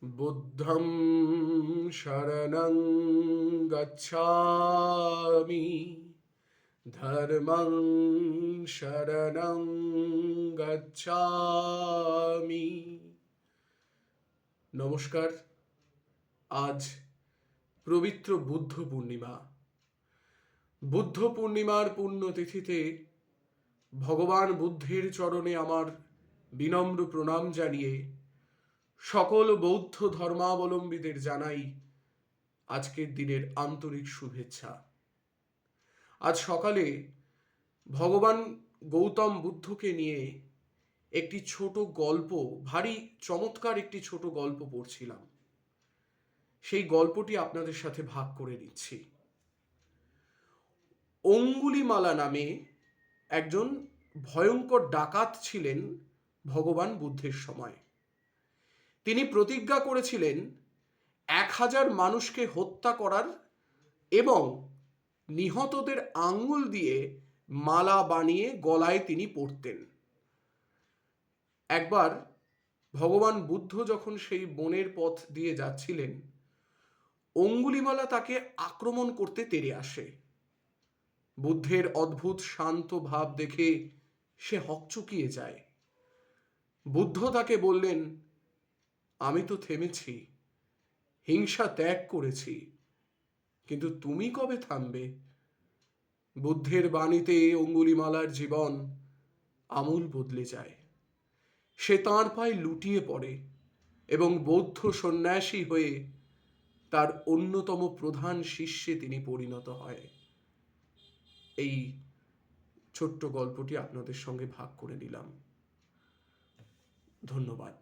বুদ্ধং শরণং গচ্ছামি, ধর্মং শরণং গচ্ছামি। নমস্কার। আজ পবিত্র বুদ্ধ পূর্ণিমা। বুদ্ধ পূর্ণিমার পুণ্যতিথিতে ভগবান বুদ্ধের চরণে আমার বিনম্র প্রণাম জানিয়ে সকল বৌদ্ধ ধর্মাবলম্বীদের জানাই আজকের দিনের আন্তরিক শুভেচ্ছা। আজ সকালে ভগবান গৌতম বুদ্ধকে নিয়ে একটি ছোট গল্প, ভারী চমৎকার একটি ছোট গল্প পড়ছিলাম। সেই গল্পটি আপনাদের সাথে ভাগ করে নিচ্ছি। অঙ্গুলিমালা নামে একজন ভয়ঙ্কর ডাকাত ছিলেন ভগবান বুদ্ধের সময়। তিনি প্রতিজ্ঞা করেছিলেন 1000 মানুষকে হত্যা করার এবং নিহতদের আঙ্গুল দিয়ে মালা বানিয়ে গলায় তিনি পরতেন। একবার ভগবান বুদ্ধ যখন সেই বনের পথ দিয়ে যাচ্ছিলেন, অঙ্গুলিমালা তাকে আক্রমণ করতে তেড়ে আসে। বুদ্ধের অদ্ভুত শান্ত ভাব দেখে সে হকচকিয়ে যায়। বুদ্ধ তাকে বললেন, আমি তো থেমেছি, হিংসা ত্যাগ করেছি, কিন্তু তুমি কবে থামবে? বুদ্ধের বাণীতে অঙ্গুলিমালার জীবন আমূল বদলে যায়। সে তাঁর পায়ে লুটিয়ে পড়ে এবং বৌদ্ধ সন্ন্যাসী হয়ে তার অন্যতম প্রধান শিষ্যে তিনি পরিণত হয়। এই ছোট্ট গল্পটি আপনাদের সঙ্গে ভাগ করে নিলাম। ধন্যবাদ।